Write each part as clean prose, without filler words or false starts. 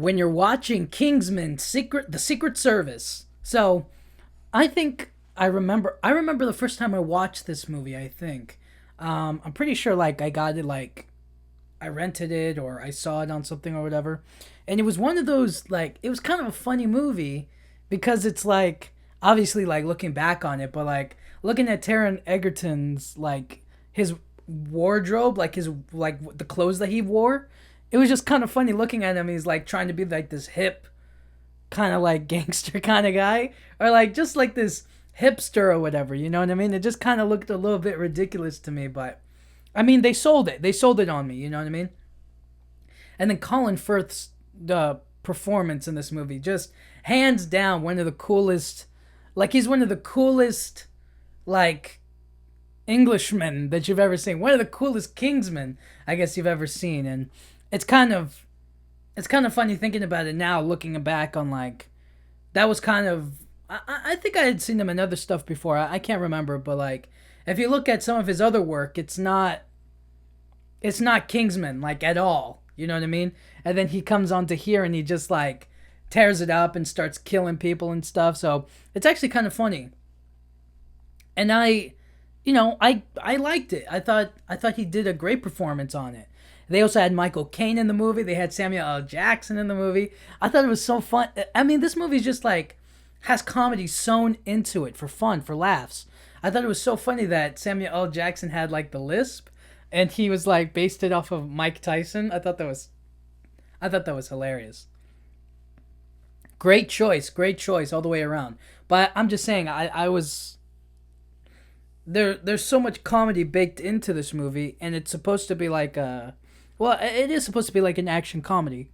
when you're watching Kingsman the Secret Service. So I think I remember the first time I watched this movie, I think. I'm pretty sure like I got it like I rented it or I saw it on something or whatever. And it was one of those like it was kind of a funny movie because it's like obviously like looking back on it, but like looking at Taron Egerton's like his wardrobe, like his like the clothes that he wore, it was just kind of funny looking at him. He's like trying to be like this hip kind of like gangster kind of guy or like just like this hipster or whatever, you know what I mean? It just kind of looked a little bit ridiculous to me, but I mean, they sold it. They sold it on me, you know what I mean? And then Colin Firth's performance in this movie, just hands down one of the coolest. Like he's one of the coolest, like Englishmen that you've ever seen. One of the coolest Kingsmen I guess you've ever seen, and it's kind of it's kind of funny thinking about it now, looking back on like that was kind of. I think I had seen him in other stuff before. I can't remember, but like if you look at some of his other work, it's not Kingsman like at all. You know what I mean? And then he comes onto here and he just like tears it up and starts killing people and stuff. So it's actually kind of funny. And I liked it. I thought he did a great performance on it. They also had Michael Caine in the movie. They had Samuel L. Jackson in the movie. I thought it was so fun. I mean, this movie's just like has comedy sewn into it for fun, for laughs. I thought it was so funny that Samuel L. Jackson had like the lisp, and he was like based it off of Mike Tyson. I thought that was hilarious. Great choice all the way around. But I'm just saying, I was there's so much comedy baked into this movie, and it's supposed to be like well, it is supposed to be like an action comedy.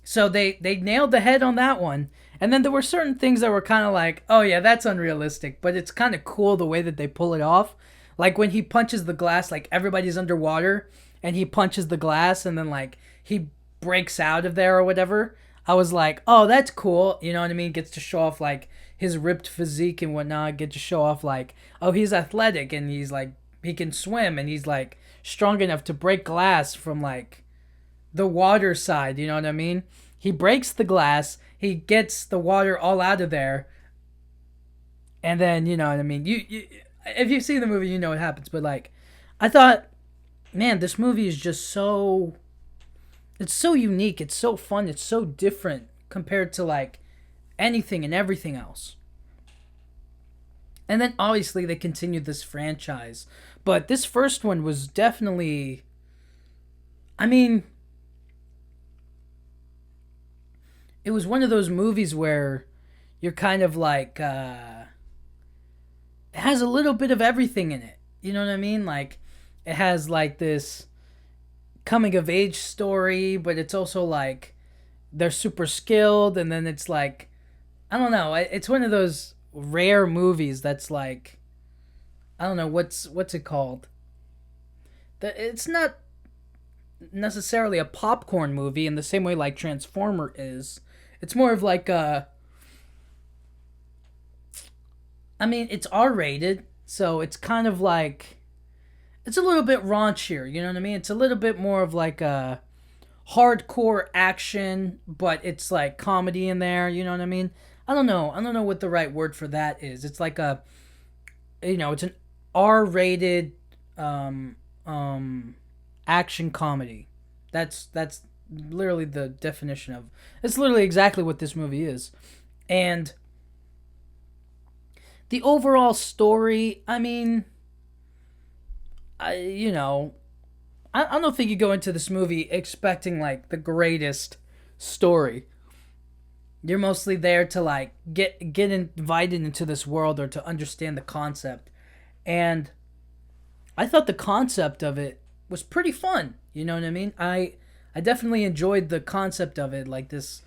So they nailed the head on that one. And then there were certain things that were kind of like, oh yeah, that's unrealistic, but it's kind of cool the way that they pull it off. Like when he punches the glass, like everybody's underwater, and he punches the glass, and then like he breaks out of there or whatever. I was like, oh, that's cool. You know what I mean? Gets to show off like his ripped physique and whatnot. Get to show off like, oh, he's athletic and he's like he can swim and he's like strong enough to break glass from like the water side. You know what I mean? He breaks the glass. He gets the water all out of there, and then you know what I mean. You if you've seen the movie, you know what happens. But like, I thought, man, this movie is just so. It's so unique. It's so fun. It's so different compared to like anything and everything else. And then obviously they continued this franchise, but this first one was definitely. I mean, it was one of those movies where you're kind of like it has a little bit of everything in it. You know what I mean? Like it has like this coming of age story, but it's also like they're super skilled, and then it's like I don't know. It's one of those rare movies that's like I don't know what's it called. It's not necessarily a popcorn movie in the same way like Transformer is. It's more of like a. I mean, it's R rated, so it's kind of like. It's a little bit raunchier, you know what I mean? It's a little bit more of like a hardcore action, but it's like comedy in there, you know what I mean? I don't know. I don't know what the right word for that is. It's like a. It's an R rated um, um, action comedy. That's literally the definition of. It's literally exactly what this movie is, and the overall story. I mean, I don't think you go into this movie expecting like the greatest story. You're mostly there to like get invited into this world or to understand the concept, and I thought the concept of it was pretty fun. You know what I mean? I definitely enjoyed the concept of it, like this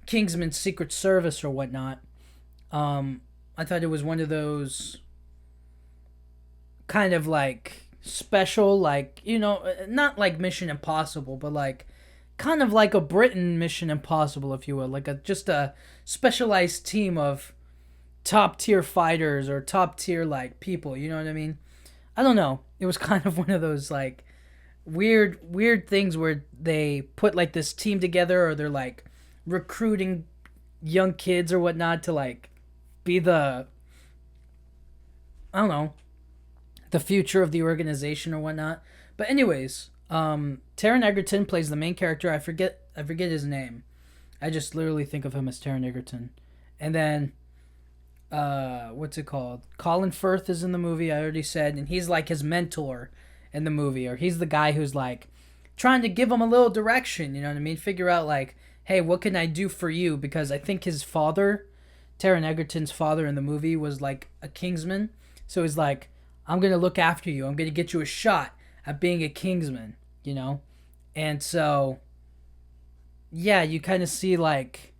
Kingsman Secret Service or whatnot. I thought it was one of those kind of like special, like not like Mission Impossible, but like kind of like a Britain Mission Impossible, if you will, like just a specialized team of top tier fighters or top tier like people. You know what I mean? I don't know. It was kind of one of those like weird things where they put like this team together, or they're like recruiting young kids or whatnot to like be the, I don't know, the future of the organization or whatnot. But anyways, Taron Egerton plays the main character. I forget his name. I just literally think of him as Taron Egerton. And then what's it called? Colin Firth is in the movie, I already said, and he's like his mentor in the movie, or he's the guy who's like trying to give him a little direction, you know what I mean? Figure out like, hey, what can I do for you? Because I think his father, Taron Egerton's father in the movie, was like a Kingsman. So he's like, I'm gonna look after you. I'm gonna get you a shot at being a Kingsman, you know? And so yeah, you kind of see like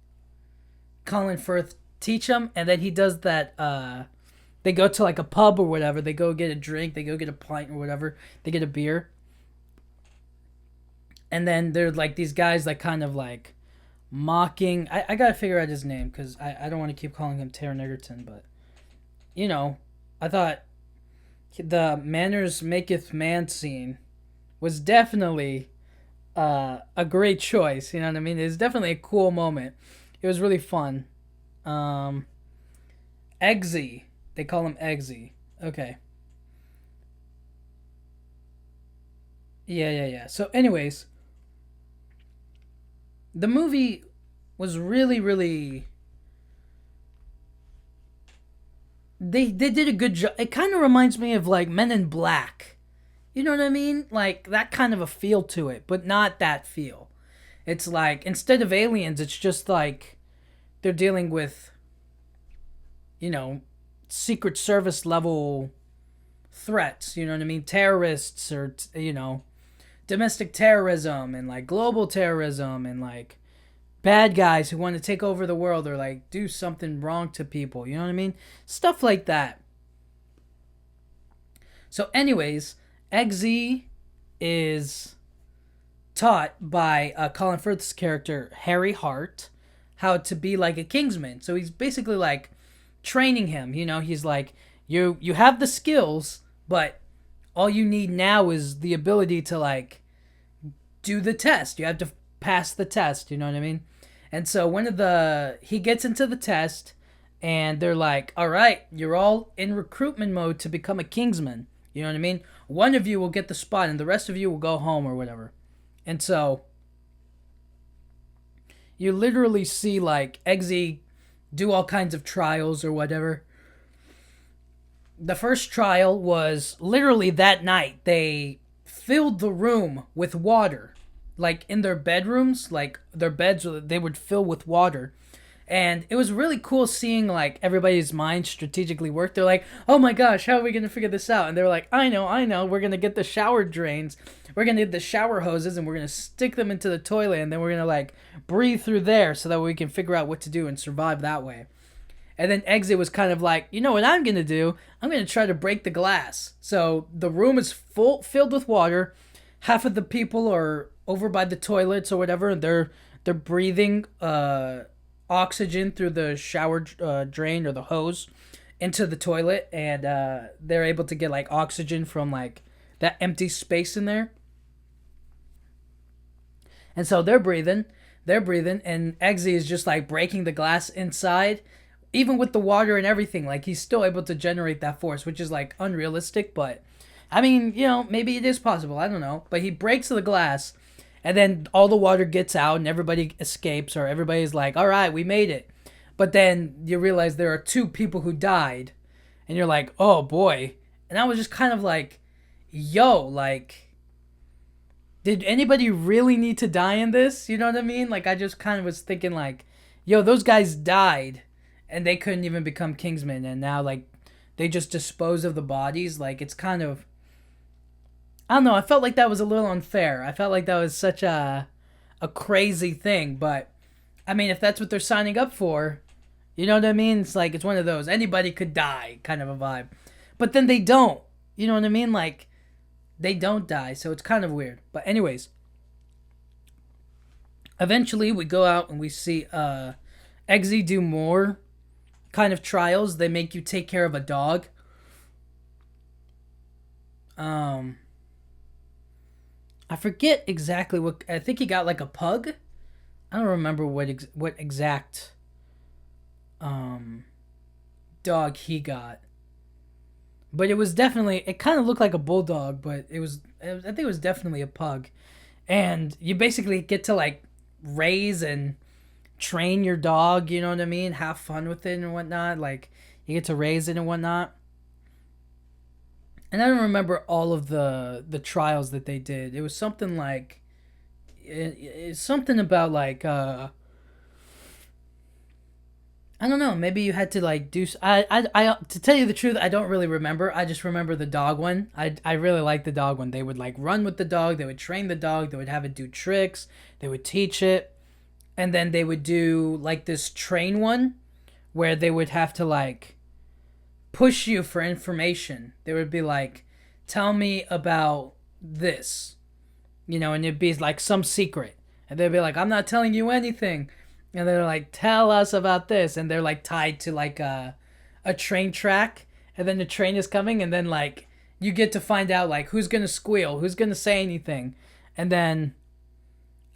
Colin Firth teach him, and then he does that. They go to like a pub or whatever. They go get a drink. They go get a pint or whatever. They get a beer, and then they're like these guys like kind of like mocking. I gotta figure out his name because I don't want to keep calling him Taron Egerton, but you know, I thought the manners maketh man scene was definitely a great choice. You know what I mean? It's definitely a cool moment. It was really fun. Um, Eggsy. They call him Eggsy. Okay. Yeah. So, anyways, the movie was really. They did a good job. It kind of reminds me of like Men in Black. You know what I mean? Like that kind of a feel to it, but not that feel. It's like instead of aliens, it's just like they're dealing with, you know, Secret Service level threats. You know what I mean? Terrorists, or domestic terrorism, and like global terrorism, and like bad guys who want to take over the world or like do something wrong to people. You know what I mean? Stuff like that. So, anyways, Eggsy is taught by Colin Firth's character Harry Hart how to be like a Kingsman. So he's basically like training him. You know, he's like, you have the skills, but all you need now is the ability to like do the test. You have to pass the test. You know what I mean? And so he gets into the test, and they're like, all right, you're all in recruitment mode to become a Kingsman. You know what I mean? One of you will get the spot, and the rest of you will go home or whatever. And so you literally see like Eggsy do all kinds of trials or whatever. The first trial was literally that night. They filled the room with water. Like in their bedrooms, like their beds, they would fill with water. And it was really cool seeing like everybody's mind strategically work. They're like, oh my gosh, how are we going to figure this out? And they were like, I know. We're going to get the shower drains. We're going to get the shower hoses, and we're going to stick them into the toilet. And then we're going to like breathe through there so that we can figure out what to do and survive that way. And then Exit was kind of like, you know what I'm going to do? I'm going to try to break the glass. So the room is filled with water. Half of the people are over by the toilets or whatever, and they're breathing oxygen through the shower drain or the hose into the toilet, and they're able to get like oxygen from like that empty space in there. And so they're breathing, and Eggsy is just like breaking the glass inside, even with the water and everything. Like he's still able to generate that force, which is like unrealistic, but I mean, maybe it is possible. I don't know. But he breaks the glass, and then all the water gets out, and everybody escapes, or everybody's like, all right, we made it. But then you realize there are two people who died, and you're like, oh boy. And I was just kind of like, yo, like, did anybody really need to die in this? You know what I mean? Like, I just kind of was thinking, like, yo, those guys died, and they couldn't even become Kingsmen, and now, like, they just dispose of the bodies. Like, it's kind of, I don't know. I felt like that was a little unfair. I felt like that was such a crazy thing. But I mean, if that's what they're signing up for, you know what I mean? It's like it's one of those anybody could die kind of a vibe. But then they don't. You know what I mean? Like they don't die, so it's kind of weird. But anyways, eventually we go out and we see Eggsy do more kind of trials. They make you take care of a dog. Um I forget exactly what. I think he got like a pug. I don't remember what exact um dog he got, but it was definitely. It kind of looked like a bulldog, but I think it was definitely a pug. And you basically get to like raise and train your dog. You know what I mean? Have fun with it and whatnot. Like you get to raise it and whatnot. And I don't remember all of the trials that they did. It was something like it's something about like I don't know. Maybe you had to like do. I to tell you the truth, I don't really remember. I just remember the dog one. I really like the dog one. They would like run with the dog. They would train the dog. They would have it do tricks. They would teach it, and then they would do like this train one, where they would have to like push you for information. They would be like, "Tell me about this," and it'd be like some secret, and they'd be like, "I'm not telling you anything." And they're like, tell us about this, and they're like tied to like a train track, and then the train is coming, and then like you get to find out like who's gonna squeal, who's gonna say anything, and then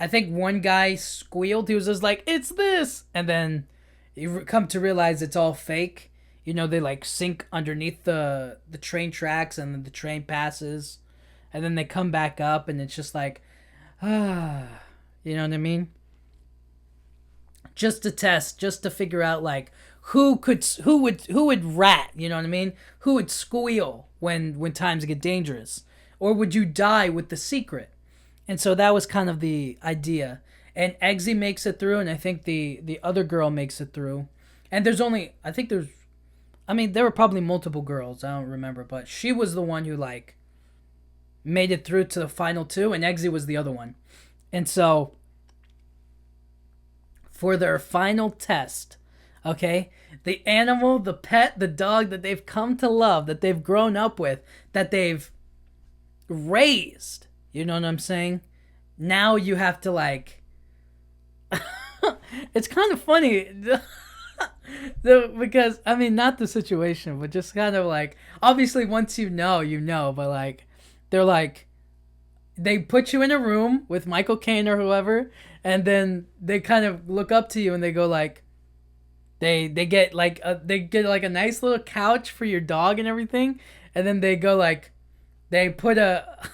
I think one guy squealed. He was just like, it's this, and then you come to realize it's all fake. They like sink underneath the train tracks, and then the train passes, and then they come back up, and it's just like, ah, you know what I mean? Just to test, just to figure out like who would rat, you know what I mean? Who would squeal when times get dangerous, or would you die with the secret? And so that was kind of the idea. And Eggsy makes it through, and I think the other girl makes it through. And there were probably multiple girls. I don't remember, but she was the one who like made it through to the final two, and Eggsy was the other one. And so for their final test. Okay? The animal, the pet, the dog that they've come to love, that they've grown up with, that they've raised. You know what I'm saying? Now you have to like. It's kind of funny. Because, I mean, not the situation, but just kind of like. Obviously, once you know, but like. They're like. They put you in a room with Michael Caine or whoever, and then they kind of look up to you and they go like, they get like a nice little couch for your dog and everything, and then they go like, they put a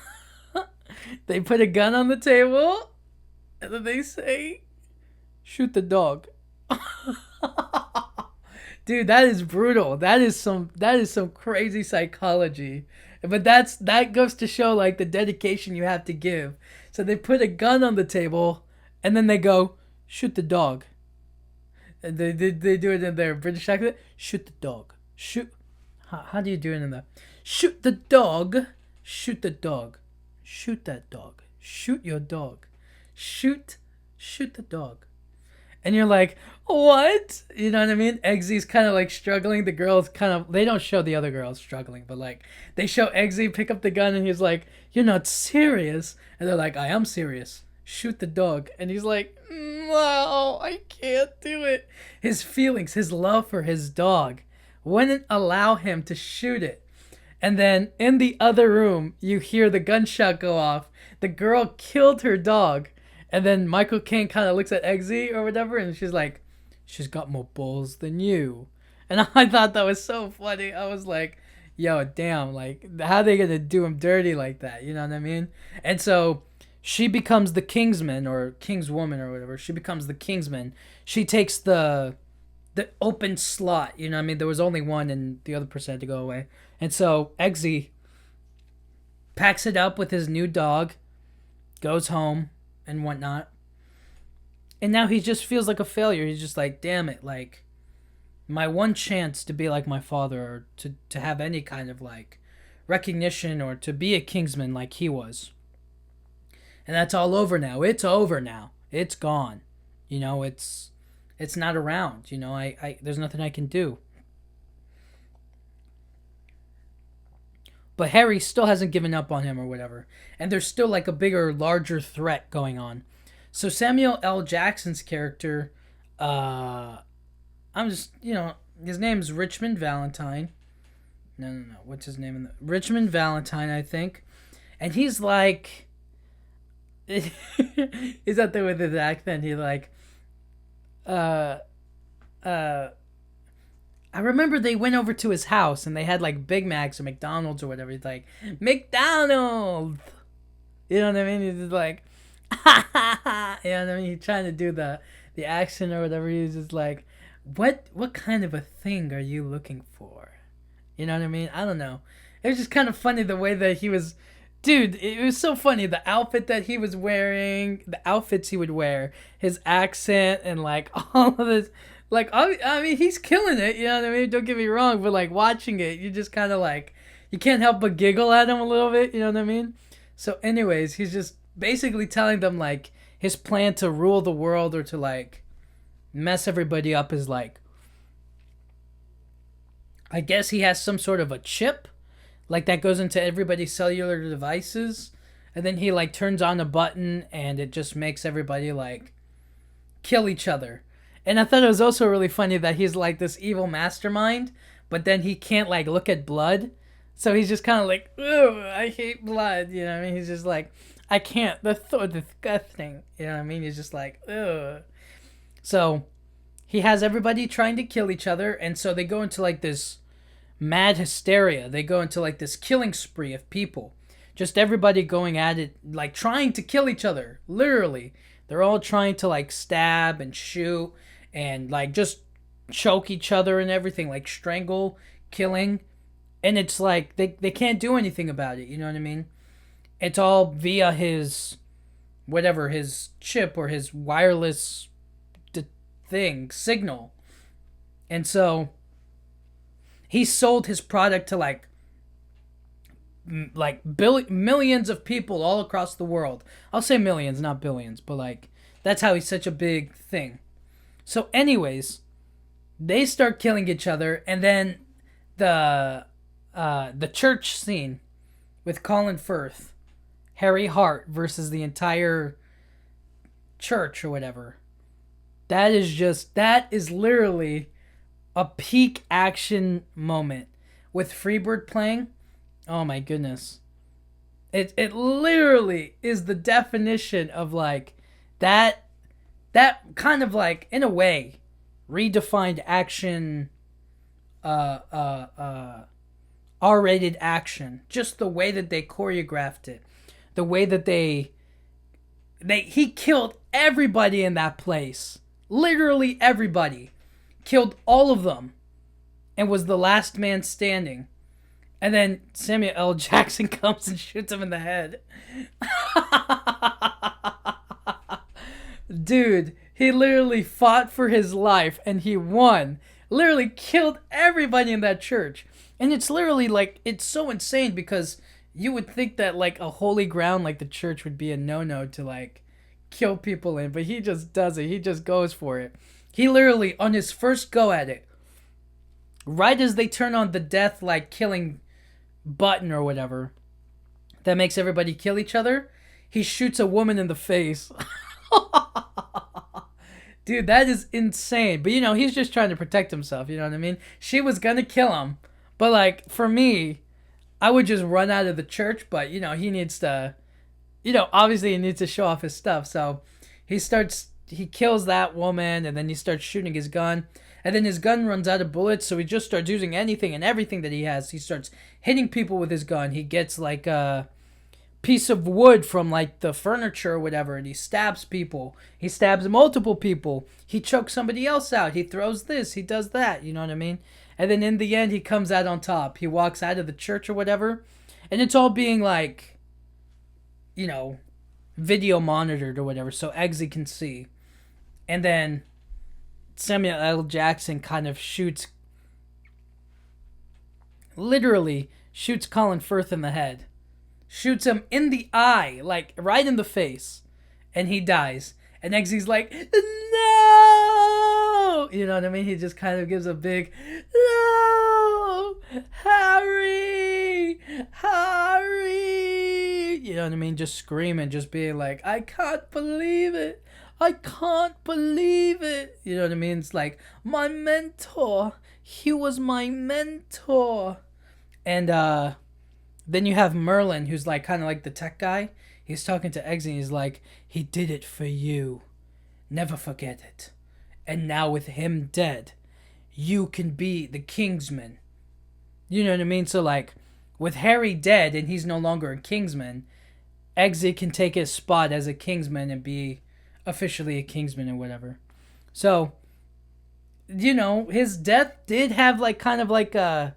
they put a gun on the table, and then they say, shoot the dog. Dude, that is brutal. That is some crazy psychology. But that goes to show like the dedication you have to give. So they put a gun on the table, and then they go, shoot the dog. And they do it in their British accent. Shoot the dog. Shoot. How do you do it in the? Shoot the dog. Shoot the dog. Shoot that dog. Shoot your dog. Shoot the dog. And you're like, what? You know what I mean? Eggsy's kind of like struggling. The girls they don't show the other girls struggling, but like they show Eggsy pick up the gun, and he's like, you're not serious. And they're like, I am serious. Shoot the dog. And he's like, no, I can't do it. His feelings, his love for his dog wouldn't allow him to shoot it. And then in the other room, you hear the gunshot go off. The girl killed her dog. And then Michael Caine kind of looks at Eggsy or whatever, and she's like, she's got more balls than you. And I thought that was so funny. I was like, yo, damn, like, how are they going to do him dirty like that? You know what I mean? And so she becomes the Kingsman, or Kingswoman or whatever. She becomes the Kingsman. She takes the open slot. You know what I mean? There was only one, and the other person had to go away. And so Eggsy packs it up with his new dog, goes home, and whatnot. And now he just feels like a failure. He's just like, damn it, like, my one chance to be like my father, or to have any kind of like recognition, or to be a Kingsman like he was. And that's all over now. It's over now. It's gone. It's not around. I there's nothing I can do. But Harry still hasn't given up on him or whatever. And there's still like a bigger, larger threat going on. So Samuel L. Jackson's character, his name's Richmond Valentine. No. What's his name? Richmond Valentine, I think. And he's like, he's out there with his accent. He like, uh, uh, I remember they went over to his house and they had like Big Macs or McDonald's or whatever. He's like, McDonald's. You know what I mean? He's just like, ha ha ha. You know what I mean? He's trying to do the accent or whatever. He's just like, what kind of a thing are you looking for? You know what I mean? I don't know. It was just kind of funny the way that he was. Dude, it was so funny. The outfit that he was wearing, the outfits he would wear, his accent, and like all of this. Like, I mean, he's killing it. You know what I mean? Don't get me wrong, but like watching it, you just kind of like, you can't help but giggle at him a little bit. You know what I mean? So, anyways, he's just basically telling them like his plan to rule the world or to like mess everybody up is like, I guess he has some sort of a chip like that goes into everybody's cellular devices, and then he like turns on a button and it just makes everybody like kill each other. And I thought it was also really funny that he's like this evil mastermind, but then he can't like look at blood. So he's just kind of like, "Ooh, I hate blood." You know what I mean? He's just like, "I can't. That's so disgusting." You know what I mean? He's just like, "Ugh." So he has everybody trying to kill each other, and so they go into like this mad hysteria. They go into like this killing spree of people. Just everybody going at it, like trying to kill each other. Literally. They're all trying to like stab and shoot and like just choke each other and everything, like strangle, killing. And it's like they can't do anything about it, you know what I mean? It's all via his whatever, his chip or his wireless thing, signal. And so he sold his product to millions of people all across the world. I'll say millions, not billions, but like that's how he's such a big thing. So anyways, they start killing each other, and then the church scene with Colin Firth, Harry Hart versus the entire church or whatever. That is literally a peak action moment with Freebird playing. Oh my goodness. It literally is the definition of like that kind of like in a way redefined action R-rated action. Just the way that they choreographed it. The way that he killed everybody in that place. Literally everybody. Killed all of them. And was the last man standing. And then Samuel L. Jackson comes and shoots him in the head. Dude, he literally fought for his life and he won. Literally killed everybody in that church. And it's literally like, it's so insane because you would think that like a holy ground like the church would be a no-no to like kill people in. But he just does it. He just goes for it. He literally, on his first go at it, right as they turn on the death like killing button or whatever that makes everybody kill each other, he shoots a woman in the face. Dude, that is insane. But you know, he's just trying to protect himself, you know what I mean? She was gonna kill him. But like, for me, I would just run out of the church, but you know, he needs to, you know, obviously he needs to show off his stuff. So he kills that woman, and then he starts shooting his gun. And then his gun runs out of bullets, so he just starts using anything and everything that he has. He starts hitting people with his gun. He gets like a piece of wood from like the furniture or whatever, and he stabs people. He stabs multiple people. He chokes somebody else out. He throws this. He does that. You know what I mean? And then in the end, he comes out on top. He walks out of the church or whatever, and it's all being like, you know, video monitored or whatever, so Eggsy can see. And then Samuel L. Jackson kind of literally shoots Colin Firth in the head. Shoots him in the eye, like right in the face. And he dies. And Eggsy's like, no! You know what I mean? He just kind of gives a big, no! Harry! Harry! You know what I mean? Just screaming, just being like, I can't believe it. I can't believe it. You know what I mean? It's like, my mentor. He was my mentor. And then you have Merlin, who's like kind of like the tech guy. he's talking to Eggsy and he's like, he did it for you. Never forget it. And now with him dead, you can be the Kingsman. You know what I mean? So like, with Harry dead and he's no longer a Kingsman, Eggsy can take his spot as a Kingsman and be officially a Kingsman or whatever. So, his death did have like kind of like a,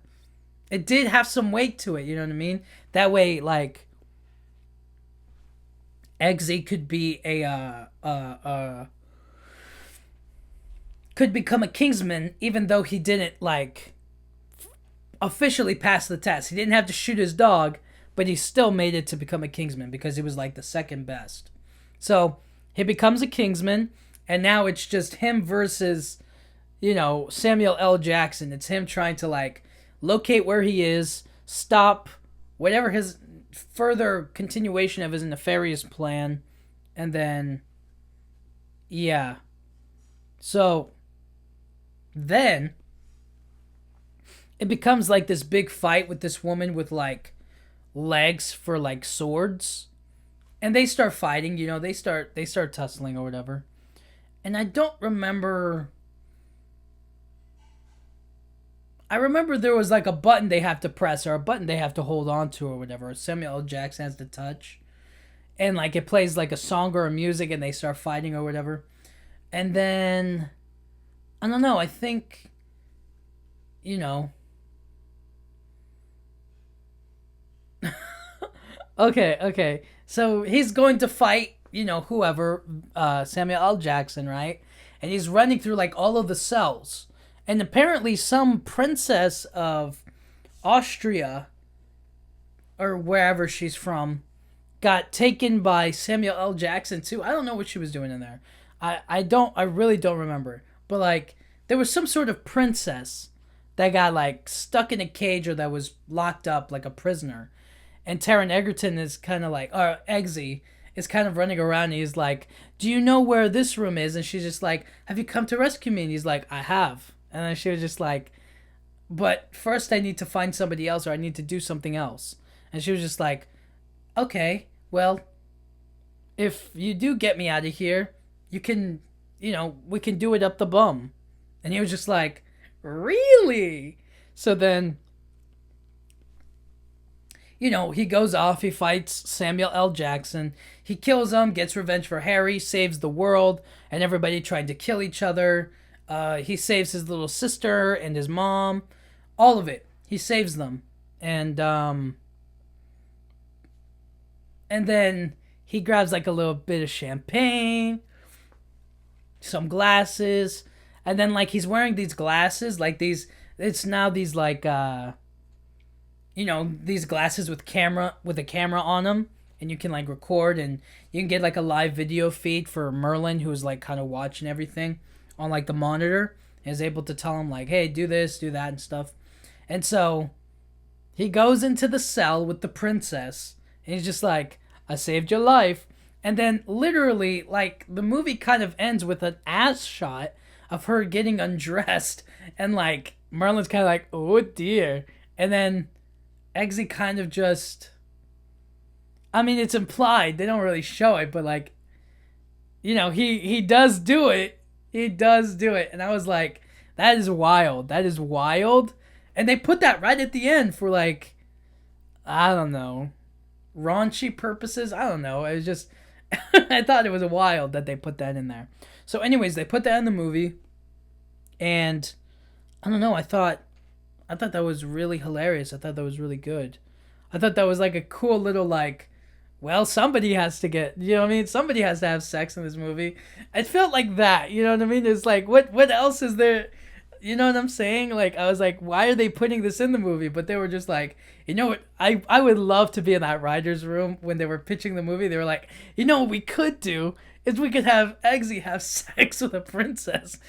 it did have some weight to it. You know what I mean? That way, like, Eggsy could be could become a Kingsman even though he didn't like officially pass the test. He didn't have to shoot his dog, but he still made it to become a Kingsman because he was like the second best. So he becomes a Kingsman, and now it's just him versus, Samuel L. Jackson. It's him trying to like locate where he is, stop whatever his further continuation of his nefarious plan, and then, yeah. So then it becomes like this big fight with this woman with like legs for like swords, and they start fighting. They start tussling or whatever. And I don't remember. I remember there was like a button they have to press or a button they have to hold on to or whatever. Samuel L. Jackson has to touch, and like it plays like a song or a music, and they start fighting or whatever. And then I don't know. I think, Okay. So he's going to fight, whoever, Samuel L. Jackson, right? And he's running through like all of the cells. And apparently some princess of Austria or wherever she's from got taken by Samuel L. Jackson too. I don't know what she was doing in there. I really don't remember. But like there was some sort of princess that got like stuck in a cage or that was locked up like a prisoner. And Taron Egerton is kind of like, or Eggsy is kind of running around and he's like, do you know where this room is? And she's just like, have you come to rescue me? And he's like, I have. And then she was just like, but first I need to find somebody else or I need to do something else. And she was just like, okay, well, if you do get me out of here, you can, we can do it up the bum. And he was just like, really? So then, he goes off, he fights Samuel L. Jackson, he kills him, gets revenge for Harry, saves the world, and everybody tried to kill each other. He saves his little sister and his mom, all of it. He saves them. And then he grabs like a little bit of champagne, some glasses, and then like he's wearing these glasses, like these, it's now these like, these glasses with a camera on them, and you can like record and you can get like a live video feed for Merlin, who's like kind of watching everything on like the monitor, and is able to tell him like, hey, do this, do that and stuff. And so he goes into the cell with the princess and he's just like, I saved your life. And then literally like the movie kind of ends with an ass shot of her getting undressed, and like Merlin's kind of like, oh dear. And then Eggsy kind of just, I mean, it's implied, they don't really show it, but like, he does do it. He does do it. And I was like, that is wild. That is wild. And they put that right at the end for like, I don't know, raunchy purposes. I don't know. It was just, I thought it was wild that they put that in there. So anyways, they put that in the movie. And I don't know, I thought that was really hilarious. I thought that was really good. I thought that was like a cool little like, well, somebody has to get, somebody has to have sex in this movie. It felt like that, you know what I mean? It's like, what else is there? You know what I'm saying? Like, I was like, why are they putting this in the movie? But they were just like, what? I would love to be in that writer's room when they were pitching the movie. They were like, what we could do is we could have Eggsy have sex with a princess.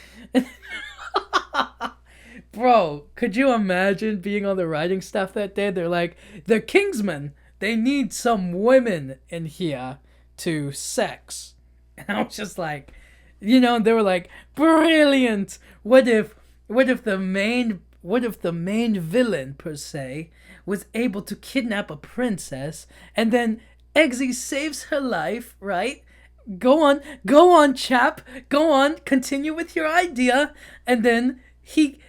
Bro, could you imagine being on the writing staff that day? They're like, the Kingsmen, they need some women in here to sex. And I was just like, they were like, brilliant. What if the main villain per se was able to kidnap a princess and then Eggsy saves her life, right? Go on, chap. Go on, continue with your idea. And then he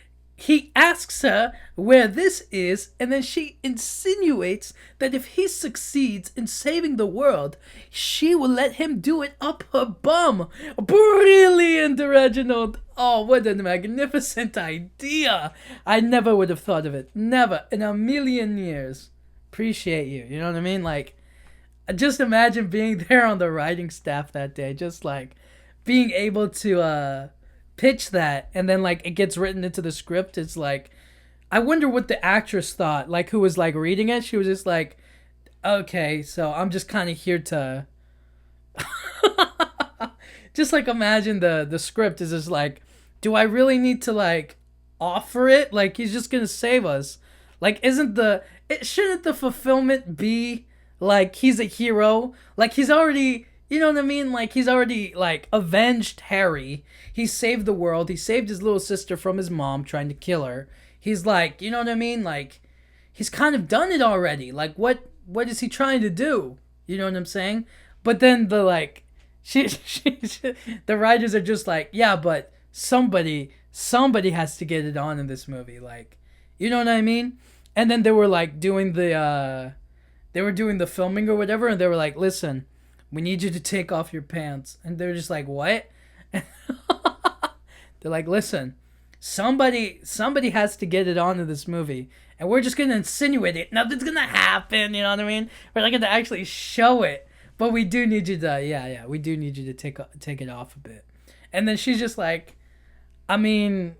asks her where this is, and then she insinuates that if he succeeds in saving the world, she will let him do it up her bum. Brilliant, Reginald. Oh, what a magnificent idea. I never would have thought of it. Never in a million years. Appreciate you. You know what I mean? Like, just imagine being there on the writing staff that day, just like being able to pitch that, and then like it gets written into the script. It's like, I wonder what the actress thought, like who was like reading it. She was just like, okay, so I'm just kind of here to just like imagine the script is just like, do I really need to like offer it? Like, he's just gonna save us. Like, isn't the it shouldn't the fulfillment be like he's a hero? Like, he's already, you know what I mean? Like, he's already like avenged Harry. He saved the world. He saved his little sister from his mom trying to kill her. He's like, you know what I mean? Like, he's kind of done it already. Like, what is he trying to do? You know what I'm saying? But then the like the writers are just like, yeah, but somebody has to get it on in this movie, like, you know what I mean? And then they were like doing the filming or whatever, and they were like, listen, we need you to take off your pants. And they're just like, what? They're like, listen, somebody has to get it on in this movie, and we're just gonna insinuate it. Nothing's gonna happen, you know what I mean? We're not gonna actually show it, but we do need you to, yeah, we do need you to take it off a bit. And then she's just like, I mean,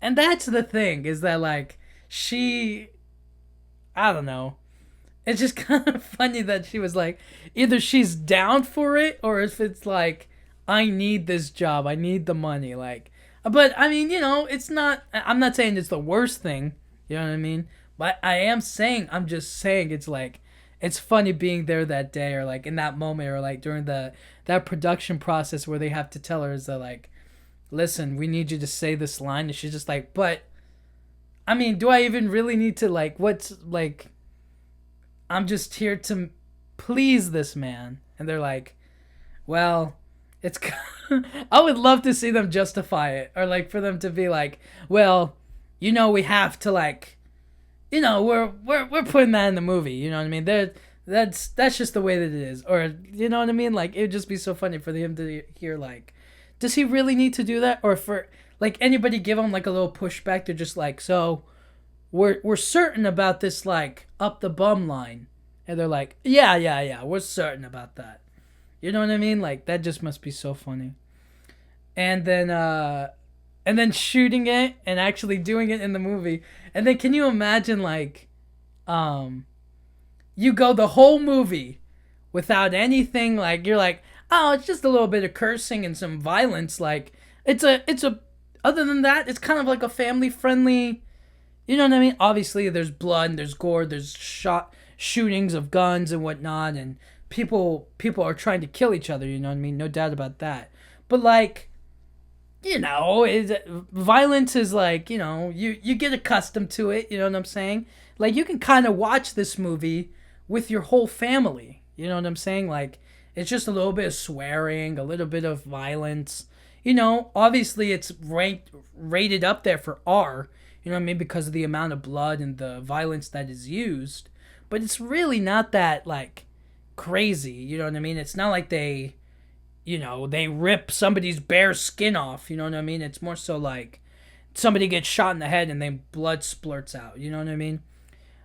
and that's the thing, is that like she, I don't know. It's just kind of funny that she was like, either she's down for it, or if it's like, I need this job, I need the money, like. But I mean, you know, it's not. I'm not saying it's the worst thing. You know what I mean? But I'm just saying it's like, it's funny being there that day, or like in that moment, or like during that production process where they have to tell her, is that like, listen, we need you to say this line, and she's just like, but, I mean, do I even really need to, like, what's like, I'm just here to please this man. And they're like, well, it's I would love to see them justify it, or like for them to be like, well, you know, we have to, like, you know, we're putting that in the movie, you know what I mean? That's just the way that it is, or you know what I mean? Like, it would just be so funny for him to hear like, does he really need to do that? Or for like anybody give him like a little pushback, they're just like, so we're certain about this, like, up the bum line. And they're like, yeah, we're certain about that. You know what I mean? Like, that just must be so funny. And then shooting it and actually doing it in the movie. And then can you imagine, like, you go the whole movie without anything, like, you're like, oh, it's just a little bit of cursing and some violence, like, it's a other than that, it's kind of like a family friendly, you know what I mean? Obviously there's blood and there's gore, there's shootings of guns and whatnot, and people are trying to kill each other, you know what I mean? No doubt about that. But like, you know, violence is like, you know, you get accustomed to it, you know what I'm saying? Like, you can kind of watch this movie with your whole family, you know what I'm saying? Like, it's just a little bit of swearing, a little bit of violence. You know, obviously it's rated up there for R, you know what I mean, because of the amount of blood and the violence that is used. But it's really not that, like, crazy, you know what I mean? It's not like they, you know, they rip somebody's bare skin off, you know what I mean? It's more so like somebody gets shot in the head and then blood splurts out, you know what I mean?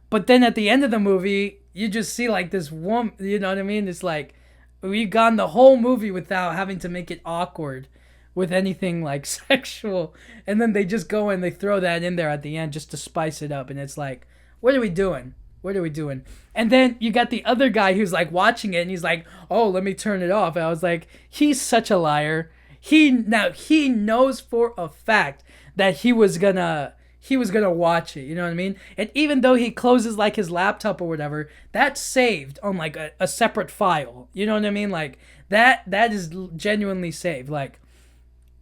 But then at the end of the movie, you just see like this woman, you know what I mean? It's like, we've gone the whole movie without having to make it awkward with anything like sexual. And then they just go and they throw that in there at the end just to spice it up. And it's like, what are we doing? What are we doing? And then you got the other guy who's like watching it and he's like, oh, let me turn it off. And I was like, he's such a liar. He knows for a fact that he was gonna watch it, you know what I mean? And even though he closes like his laptop or whatever, that's saved on like a separate file. You know what I mean? Like, that is genuinely saved. Like,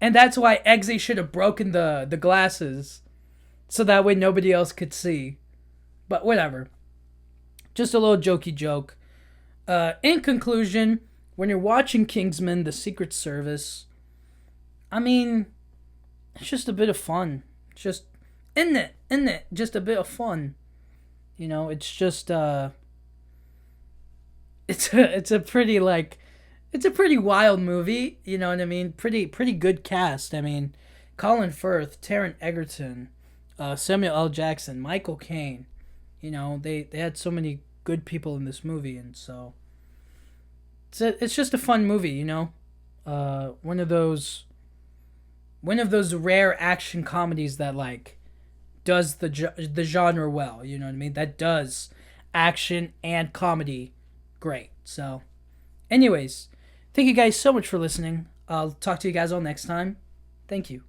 and that's why Eggsy should have broken the glasses so that way nobody else could see. But whatever. Just a little jokey joke. In conclusion, when you're watching Kingsman: The Secret Service, I mean, it's just a bit of fun. It's just isn't it? Just a bit of fun. It's just it's a pretty like it's a pretty wild movie. You know what I mean? Pretty good cast. I mean, Colin Firth, Taron Egerton, Samuel L. Jackson, Michael Caine. They had so many good people in this movie, and so it's just a fun movie. One of those rare action comedies that like does the genre well. You know what I mean? That does action and comedy great. So, anyways, thank you guys so much for listening. I'll talk to you guys all next time. Thank you.